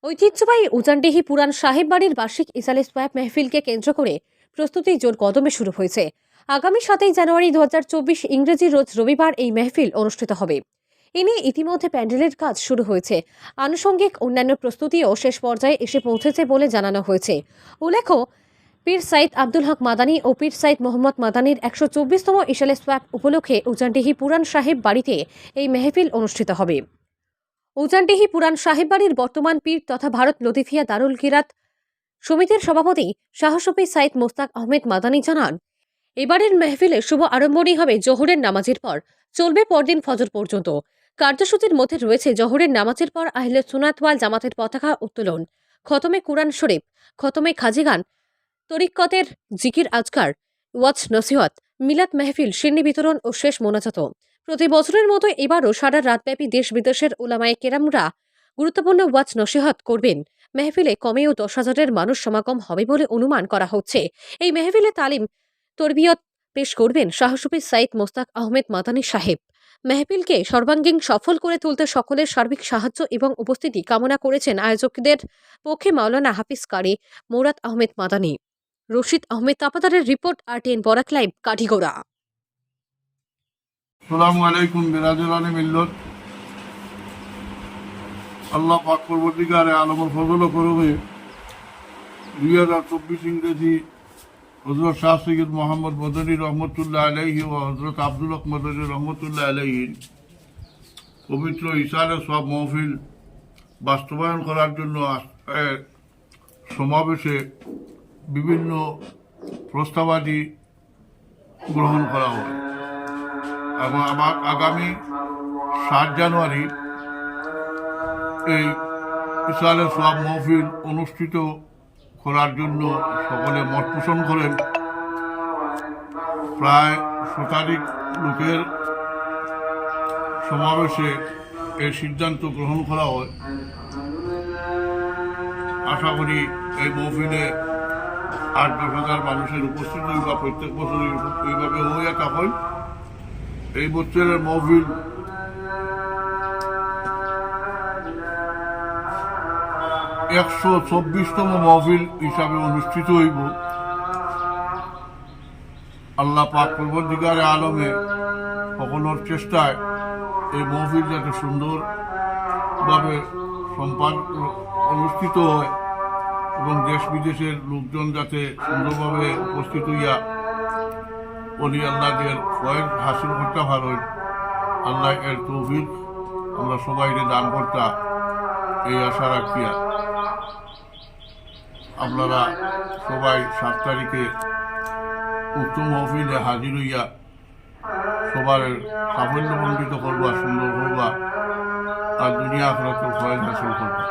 ঐতিহ্যবাহী উজানডিহি পুরান সাহেব বাড়ির বার্ষিক ইসালে সোয়াব মেহফিলকে কেন্দ্র করে প্রস্তুতি জোর কদমে শুরু হয়েছে। আগামী 7 জানুয়ারি 2024 ইংরেজি রোজ রবিবার এই মেহফিল অনুষ্ঠিত হবে। এ নিয়ে ইতিমধ্যে প্যান্ডেলের কাজ শুরু হয়েছে। আনুষঙ্গিক অন্যান্য প্রস্তুতিও শেষ পর্যায়ে এসে পৌঁছেছে বলে জানানো হয়েছে। উল্লেখ্য, পীর সাইদ আব্দুল হক মাদানী ও পীর সাইদ মোহাম্মদ মাদানীর 124তম ইসালে সোয়াব উপলক্ষে উজানডিহি পুরান সাহেব বাড়িতে এই মেহফিল অনুষ্ঠিত হবে। উজানডিহি পুরান সাহেব বাড়ির বর্তমান পীর তথা ভারত লতিফিয়া দারুল কিরাত সমিতির সভাপতি শাহসুফি সাইদ মোস্তাক আহমেদ মাদানী জানান, এবারের মেহফিলে শুভ আরম্ভণী হবে জোহরের নামাজের পর, চলবে পরদিন ফজর পর্যন্ত। কার্যসূচির মধ্যে রয়েছে জোহরের নামাজের পর আহলে সুন্নাত ওয়াল জামাতের পতাকা উত্তোলন, খতমে কুরআন শরীফ, খতমে খাজিগান, তরিকতের জিকির আজকার, ওয়াজ নসিহত, মিলাদ মেহফিল, সিন্নি বিতরণ ও শেষ মোনাজাত। প্রতি বছরের মতো এবারও সারা রাতব্যাপী দেশ বিদেশের উলামায়ে কেরামরা গুরুত্বপূর্ণ ওয়াজ নসিহত করবেন। মেহফিলে কমেও 10,000-এর মানুষ সমাগম হবে বলে অনুমান করা হচ্ছে। এই মেহফিলে তালিম তরবিয়ত পেশ করবেন শাহসুফি সাইদ মোস্তাক আহমেদ মাদানী সাহেব। মেহফিলকে সর্বাঙ্গীন সফল করে তুলতে সকলের সার্বিক সাহায্য এবং উপস্থিতি কামনা করেছেন আয়োজকদের পক্ষে মাওলানা হাফিজ কারি মুরাদ আহমেদ মাদানী। রশিদ আহমেদ তাপাদারের রিপোর্ট, RTN বরাক লাইভ, কাঠিগোড়া। আসসালামু আলাইকুম বিরাজরানে মিল্লত। আল্লাহ পাক পরবর্তীকারে আলমের ফজল করবে 2024 ইংরেজি হজরত শাহ সৈয়দ মোহাম্মদ মদনী রহমতুল্লাহ আলাইহি ও হজরত আব্দুল হক মদনী রহমতুল্লাহ আলাইহির পবিত্র ইসালে সব মহফিল বাস্তবায়ন করার জন্য সমাবেশে বিভিন্ন প্রস্তাবাদি গ্রহণ করা হয় এবং আগামী 7 জানুয়ারি এই ইসালে সব মহফিল অনুষ্ঠিত করার জন্য সকলে মত পোষণ করেন। প্রায় শতাধিক লোকের সমাবেশে এই সিদ্ধান্ত গ্রহণ করা হয়। আশা করি এই মহফিলে 8-10,000 মানুষের উপস্থিতি বা প্রত্যেক বছর এইভাবে হয়ে থাকা হয়। এই বছরের মহফিল 124তম মহফিল হিসাবে অনুষ্ঠিত হইব। আল্লাহ পাক পরবর্তীকারে আলমে সকলের চেষ্টায় এই মহফিল যাতে সুন্দরভাবে অনুষ্ঠিত হয় এবং দেশ বিদেশের লোকজন যাতে সুন্দরভাবে উপস্থিত হইয়া অলি আল্লাহদের ফয়েজ হাসিল করতে পারেন, আল্লাহ এর তৌফিক আমরা সবাই দান করতা এই আশা রাখিয়া আপনারা সবাই 7 তারিখে উক্ত মহফিলে হাজির হইয়া সবার সাফল্যমণ্ডিত করবা, সুন্দর করবা আর দুনিয়া আখিরাতের ফয়েজ হাসিল করবা।